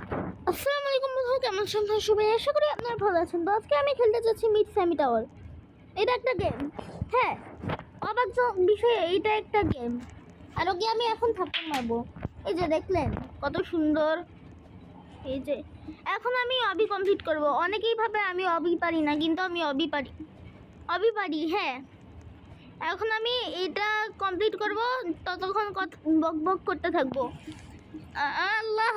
আসসালামু আলাইকুম বন্ধুরা, কেমন আছেন সবাই? আশা করি আপনারা ভালো আছেন। তো আজকে আমি খেলতে যাচ্ছি মিড সেমি টাওয়ার। এটা একটা গেম। হ্যাঁ, অবাক বিষয়, এইটা একটা গেম। আর ওকে আমি এখন থাপ্পড় মারবো। এই যে দেখলেন কত সুন্দর। এই যে এখন আমি অবি কমপ্লিট করব। অনেকেই ভাবে আমি অবি পারি না, কিন্তু আমি অবি পারি। অবি পারি, হ্যাঁ। এখন আমি এটা কমপ্লিট করব, ততক্ষণ বক বক করতে থাকবো। আল্লাহ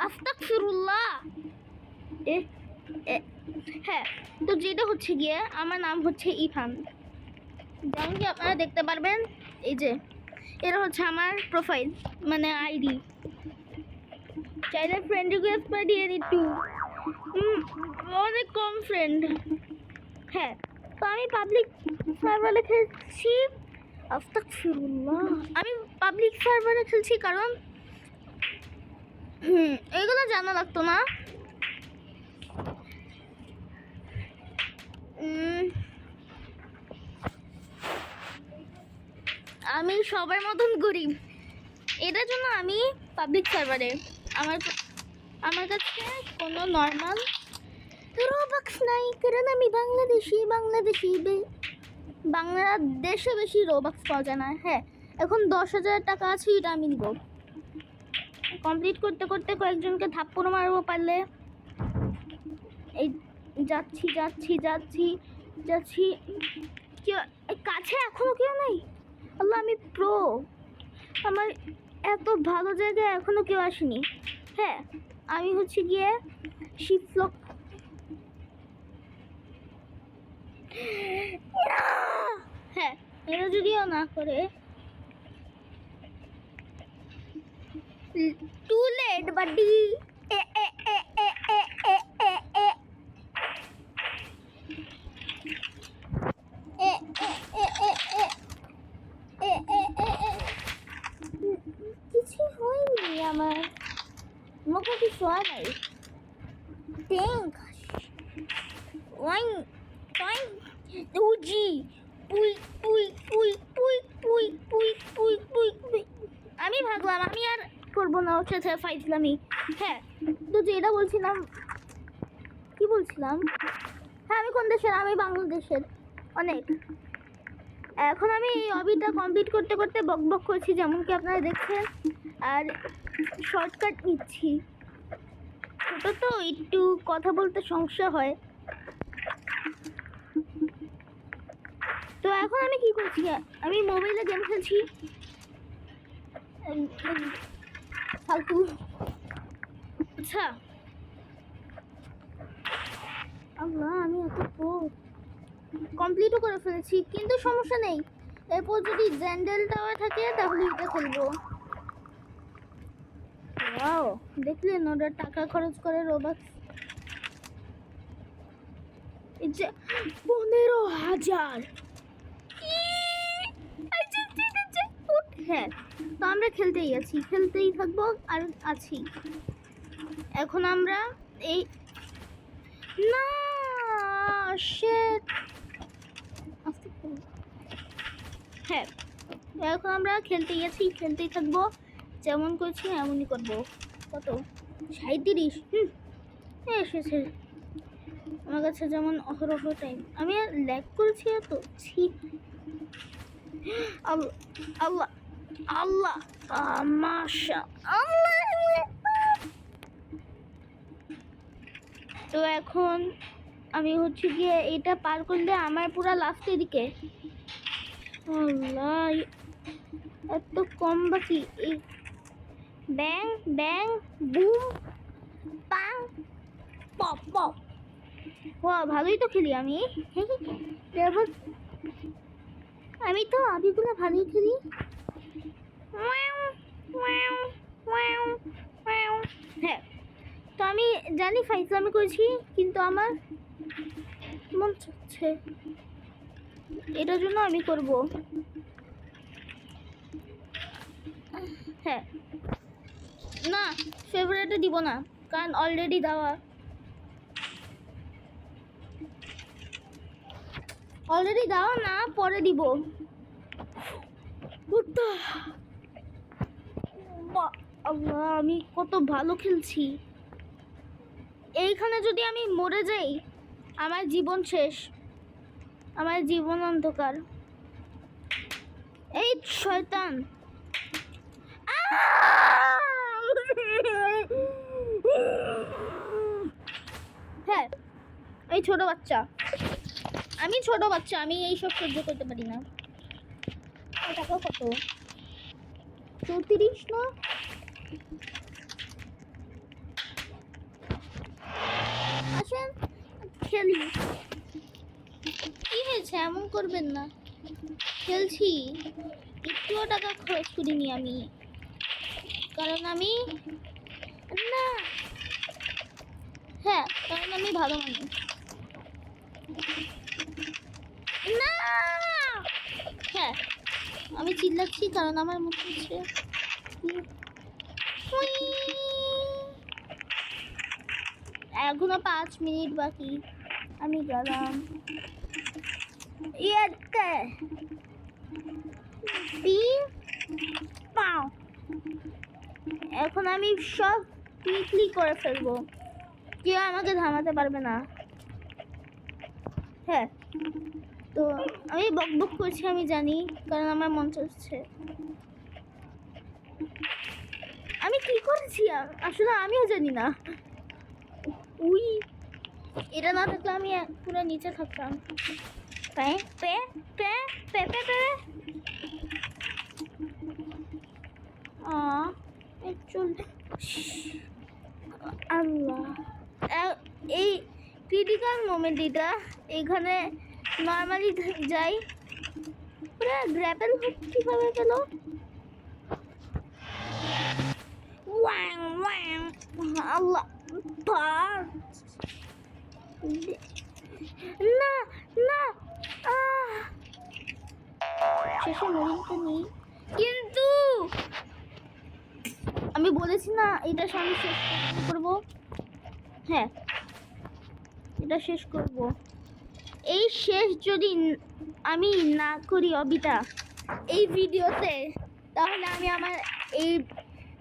আস্তাগফিরুল্লাহ। হ্যাঁ, তো যেটা হচ্ছে গিয়ে আমার নাম হচ্ছে ইরফান। যেমন কি আপনারা দেখতে পারবেন, এই যে এটা হচ্ছে আমার প্রোফাইল, মানে আইডি। চাইলে ফ্রেন্ড রিকোয়েস্ট পাঠিয়ে দিচ্ছি, অনেক কম ফ্রেন্ড। হ্যাঁ, তো আমি পাবলিক সার্ভারে খেলছি। আস্তাগফিরুল্লাহ, আমি পাবলিক সার্ভারে খেলছি কারণ এগুলো জানা লাগতো না। আমি সবার মতন গরিব, এটার জন্য আমি পাবলিক সার্ভারে। আমার কাছে কোনো নর্মাল রোবক্স নাই, কারণ আমি বাংলাদেশে বেশি রোবক্স পাওয়া যায় না। হ্যাঁ, এখন 10,000 টাকা আছে, এটা আমি নিব। কমপ্লিট করতে করতে কয়েকজনকে থাপ্পড় মারবো পারলে। এই যাচ্ছি যাচ্ছি যাচ্ছি যাচ্ছি, কেউ কাছে এখনো কেউ নাই। আল্লাহ, আমি প্রো। আমার এত ভালো জায়গায় এখনো কেউ আসেনি। হ্যাঁ, আমি হচ্ছে গিয়ে শিফলক। হ্যাঁ, এটা যদিও না করে টু লেট বাডি। কিছু হয়নি, আমার মুখে কিছু হয় নাই। ট্যাঙ্ক ওয়াইন ওয়াইন উজি পুই পুই পুই পুই পুই পুই পুই পুই পুই। আমি ভাবলাম আমি আর করবো না ওর সাথে ফাইজলামি। হ্যাঁ, তো যেটা বলছিলাম, কি বলছিলাম? হ্যাঁ, আমি কোন দেশের? আমি বাংলাদেশের। অনেক। এখন আমি এই অবিটা কমপ্লিট করতে করতে বক বক করছি, যেমন কি আপনারা দেখছেন, আর শর্টকাট নিচ্ছি। ছোটো তো একটু কথা বলতে সমস্যা হয়। তো এখন আমি কি করছি? আমি মোবাইলে গেম খেলছি। ফালতু। আচ্ছা, আল্লাহ, আমি এত কমপ্লিটও করে ফেলেছি, কিন্তু সমস্যা নেই। এরপর যদি জ্যান্ডেল টাওয়ার থাকে তাহলে এটা খেলবো। ওয়াও, দেখলেন ওরা টাকা খরচ করে রোবক্স। এই যে 15,000। হ্যাঁ, তো আমরা খেলতেই থাকবো আর আছি। এখন আমরা এই না শিট। হ্যাঁ, এখন আমরা খেলতেই থাকবো, যেমন করছি এমনই করবো। কত 37? এসেছে আমার কাছে যেমন অহরহ টাইম। আমি আর ল্যাগ করেছি এত, ছি। আল্লাহ আল্লাহ আল্লাহ, মাশা আল্লাহ। তো এখন আমি হচ্ছে গিয়ে এটা পার করলে আমার পুরা লাস্টের দিকে। আল্লাহ, এত কম বাকি। এই ব্যাং ব্যাং বুম পাং পপ পপ। ভালোই তো খেলি আমি। আমি তো আবিগুলো ভালোই খেলি। হ্যাঁ, তো আমি জানি ফাইজলামি করেছি, কিন্তু আমার মন চাচ্ছে, এটার জন্য আমি করব। হ্যাঁ, না, ফেভারিটে দিব না, কারণ অলরেডি দেওয়া। না, পরে দিব। আল্লাহ, আমি কত ভালো খেলছি। এইখানে যদি আমি মরে যাই, আমার জীবন শেষ, আমার জীবন অন্ধকার। এই শয়তান! হ্যাঁ, এই ছোট বাচ্চা, আমি ছোট বাচ্চা, আমি এইসব সহ্য করতে পারি না। টাকা কত? 34 না? আসেন খেলি। কি হয়েছে? এমন করবেন না, খেলছি, একটুও টাকা খরচ করিনি আমি, কারণ আমি না, হ্যাঁ, কারণ আমি ভালো মানুষ না। হ্যাঁ, আমি চিল্লাচ্ছি কারণ আমার মুখ হচ্ছে এখনো 5 মিনিট বাকি। আমি গেলাম ইয়েতে পাও। এখন আমি সব কুইকলি করে ফেলবো, কেউ আমাকে থামাতে পারবে না। হ্যাঁ, তো আমি বক বক করছি, আমি জানি, কারণ আমার মন চাচ্ছে। আমি কি করেছি আসলে আমিও জানি না। উই, এটা না থাকলে আমি পুরো নিচে থাকতাম। পে পে পে পে পে পে আল্লাহ, এই ক্রিটিক্যাল মোমেন্ট এটা। এখানে নর্মালি যাই, পুরো গ্র্যাপেল কিভাবে পেল? আল্লাহ, না না, শেষে মরিনটা নেই, কিন্তু আমি বলেছি না এটা আমি শেষ করবো। হ্যাঁ, এটা শেষ করব। এই শেষ যদি আমি না করি অবিতা এই ভিডিওতে, তাহলে আমি আমার এই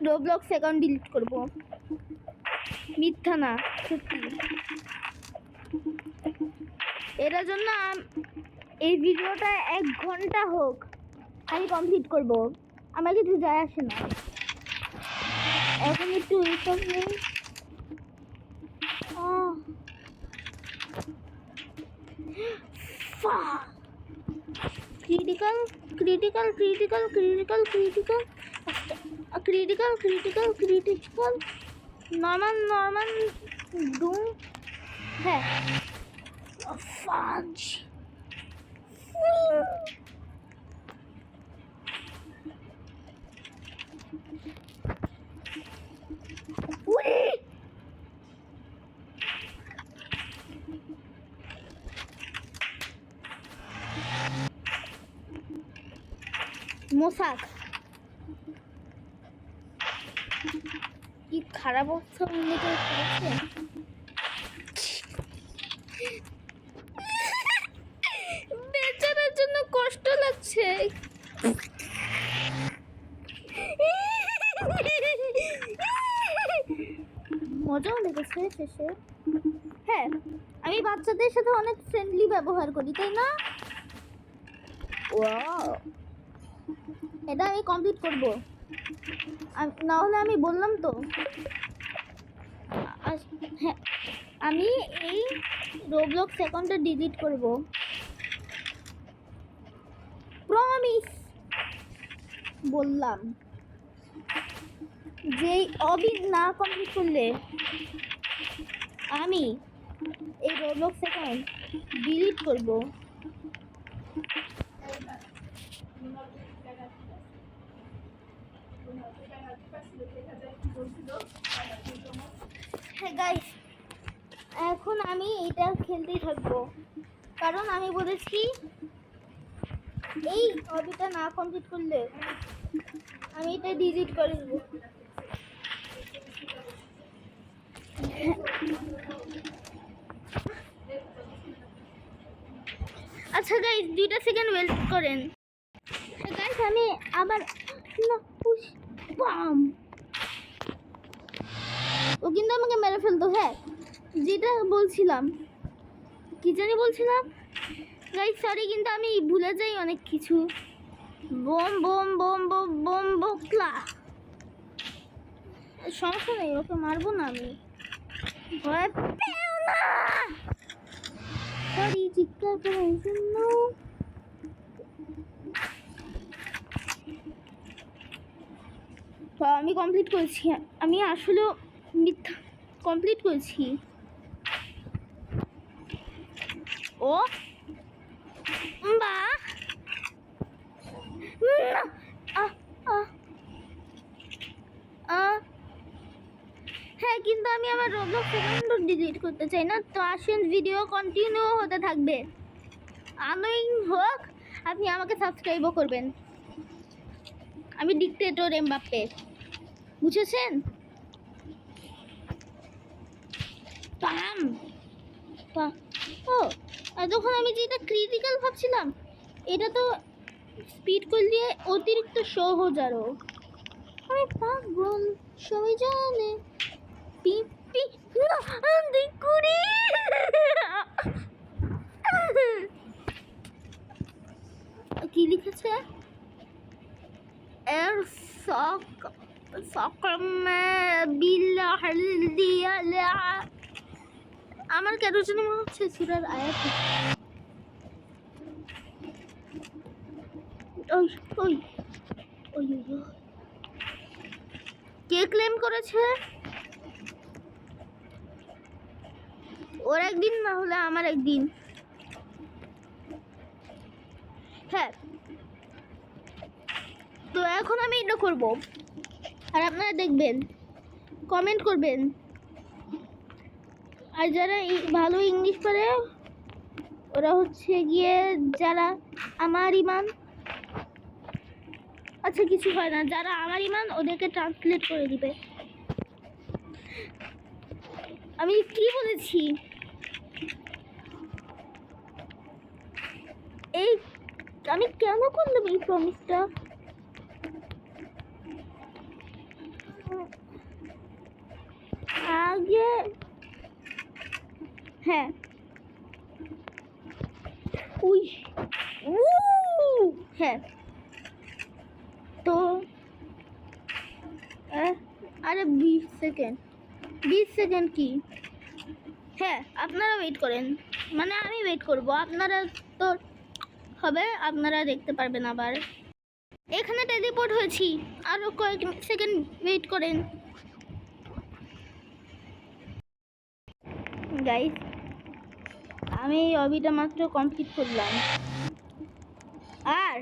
রোবলক্স অ্যাকাউন্ট ডিলিট করব। মিথ্যা না, সত্যি। এটার জন্য এই ভিডিওটা 1 ঘন্টা হোক, আমি কমপ্লিট করব, আমার কিছু যায় আসে না। এখন একটু এইসব নেই। Critical critical critical critical critical critical critical critical normal normal doom. হ্যাঁ, ফাজ উড়ি মোসাক, কি খারাপ অবস্থা উন্নত করেছে। বেচারার জন্য কষ্ট লাগছে। মজাও লেগেছে শেষে। হ্যাঁ, আমি বাচ্চাদের সাথে অনেক ফ্রেন্ডলি ব্যবহার করি, তাই না? ওয়াও, এটা আমি কমপ্লিট করব, না হলে আমি বললাম তো। হ্যাঁ, আমি এই রোবলক্স অ্যাকাউন্টটা ডিলিট করব, প্রমিস বললাম। যে অবিট না কমপ্লিট করলে আমি এই রোবলক্স অ্যাকাউন্ট ডিলিট করব। হ্যাঁ গাইস, এখন আমি এটা খেলতেই থাকবো, কারণ আমি বলেছি এই হবিটা না কমপ্লিট করলে আমি এটা ডিলিট করে দেব। আচ্ছা গাইস, 2টা সেকেন্ড ওয়েট করেন। গাইস, আমি আবার না পুশ বাম ও কিন্তু আমাকে মেরে ফেলতো। হ্যাঁ, যেটা বলছিলাম, কি জানি বলছিলাম গাইস, সরি, কিন্তু আমি ভুলে যাই অনেক কিছু। বোম বোম বোম বোম বোম বোকলা, সমস্যা নেই, ওকে মারবো না আমি, ভয় পেও না। সরি, চিৎকার করার জন্য। আমি কমপ্লিট করেছি, আমি আসলে মিথ্যা কমপ্লিট করেছি। ও বা হ্যাঁ, কিন্তু আমি আমার রোবলক্স অ্যাকাউন্ট ডিলিট করতে চাই না। তো আসুন, ভিডিও কন্টিনিউ হতে থাকবে। আনোয়িং হোক, আপনি আমাকে সাবস্ক্রাইবও করবেন। আমি ডিক্টেটর এমবাপ্পে, বুঝেছেন? পাম ও, এতক্ষণ আমি যেটা ক্রিটিক্যাল ভাবছিলাম, এটা তো স্পিড করলে অতিরিক্ত সহজ। আরো আমি পাগল, সবাই জানে। পিপি দেখুরি কি লিখেছে? এর সক সকমে বিল্লাহ দিয়া। আমার কেন যেন মনে হচ্ছে সূরার আয়াত। ওই ওই ওই কে ক্লেম করেছে? ওর একদিন না হলে আমার একদিন। হ্যাঁ, তো এখন আমি এটা করব, আর আপনারা দেখবেন, কমেন্ট করবেন। আর যারা ভালো ইংলিশ পারে, ওরা হচ্ছে গিয়ে যারা আমার ইমান, আচ্ছা কিছু হয় না, যারা আমার ইমান ওদেরকে ট্রান্সলেট করে দিবে। আমি কি বলেছি? এই আমি কেন করলাম এই প্রমিসটা? আগে হ্যাঁ, উই হ্যাঁ, তো আরে 20 সেকেন্ড, 20 সেকেন্ড কি? হ্যাঁ, আপনারা ওয়েট করেন, মানে আমি ওয়েট করব, আপনারা তো হবে, আপনারা দেখতে পারবেন। আবার এখানে টেলিপোর্ট হয়েছি, আরও কয়েক সেকেন্ড ওয়েট করেন গাইস। আমি এই অবিটা মাত্র কমপ্লিট করলাম, আর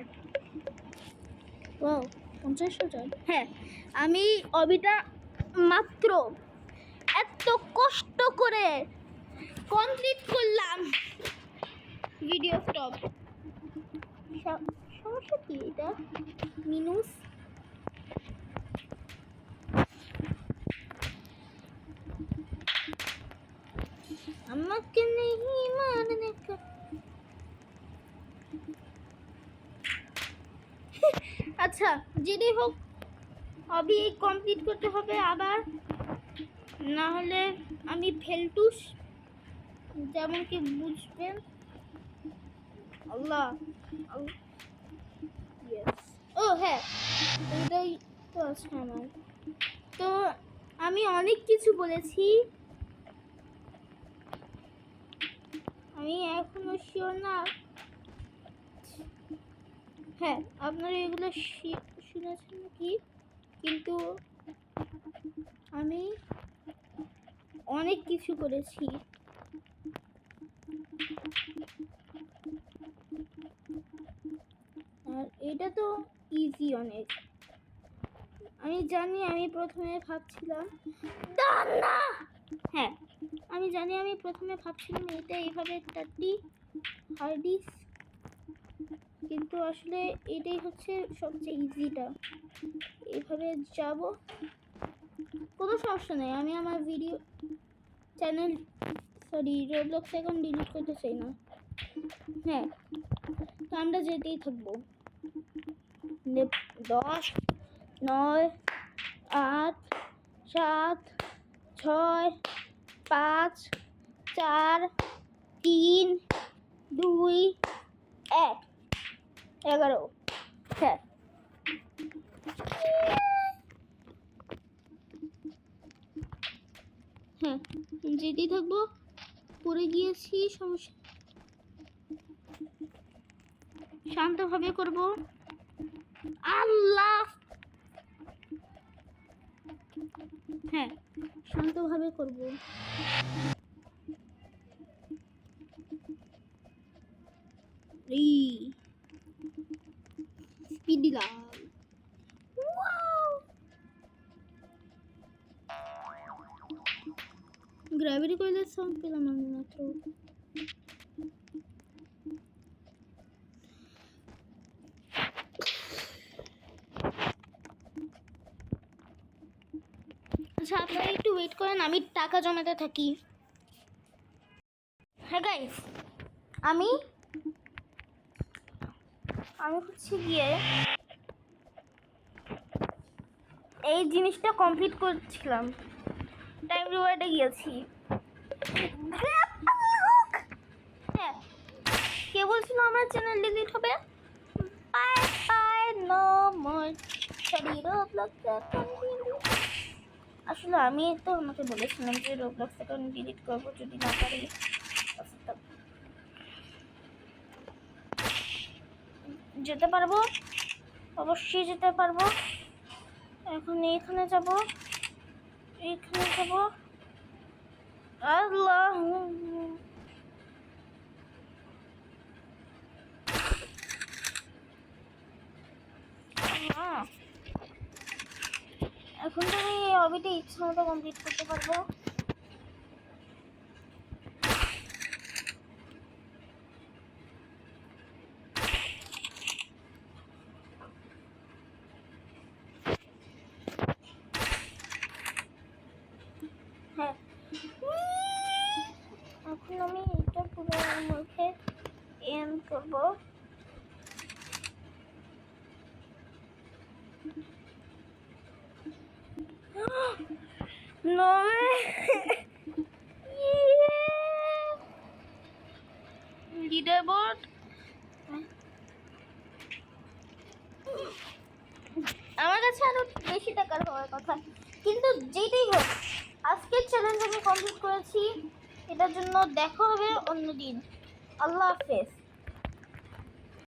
ও 50,000। হ্যাঁ, আমি অবিটা মাত্র এত কষ্ট করে কমপ্লিট করলাম। Video stop. সমস্যা কি? এটা মিনুস আমাকে নেই মাননে কা। আচ্ছা, যেটাই হোক, হবি কমপ্লিট করতে হবে আবার, না হলে আমি ফেলটুস, যেমন কি বুঝবেন। আল্লাহ, ও হ্যাঁ, এটাই তো আছে আমার। তো আমি অনেক কিছু বলেছি, আমি এখনো শিওর না। হ্যাঁ, আপনারা এগুলো শুনেছেন কি? কিন্তু আমি অনেক কিছু করেছি। আর এটা তো ইজি অনেক। আমি জানি, আমি প্রথমে ভাবছিলাম হ্যাঁ, আমি জানি, আমি প্রথমে ভাবছিলাম এটা এইভাবে 30 হার্ড ডিস্ক, কিন্তু আসলে এটাই হচ্ছে সবচেয়ে ইজিটা। এইভাবে যাব, কোনো সমস্যা নেই। আমি আমার video channel, sorry, Roblox account delete করতে চাই না। হ্যাঁ, তো আমরা যেতেই থাকবো। 10, 9, 8, 7, 6 5 4 3 2 1 11 হ্যাঁ হ্যাঁ যেতেই থাকবো পড়ে গিয়েছি সমস্যা শান্তভাবে করব আল্লাহ হ্যাঁ শান্তভাবে করব এই স্পিড দিলাম গ্র্যাভিটি কয়েলের সাউন্ড পেলাম আমি মাত্র আচ্ছা আপনারা একটু ওয়েট করেন আমি টাকা জমাতে থাকি হ্যাঁ গাইস আমি হচ্ছে গিয়ে এই জিনিসটা কমপ্লিট করছিলাম টাইম রিওয়ার্ডে গিয়েছি হ্যাঁ কে বলছিল আমার চ্যানেল ডিলিট হবে বাই বাই নো মোর আসলে আমি তো আমাকে বলেছিলাম যে রোবলক্স অ্যাকাউন্ট ডিলিট করবো যদি না পারি যেতে পারবো অবশ্যই যেতে পারবো এখন এইখানে যাব আল্লাহ এখন তো আমি হবিটা ইচ্ছা মতো কমপ্লিট করতে পারবো হ্যাঁ এখন আমি এটা পুরো মুখে এম করবো No leaderboard আমার কাছে আরো বেশি টাকার হওয়ার কথা কিন্তু যেটাই হোক আজকের চ্যালেঞ্জ আমি কমপ্লিট করেছি এটার জন্য দেখা হবে অন্যদিন আল্লাহ হাফেজ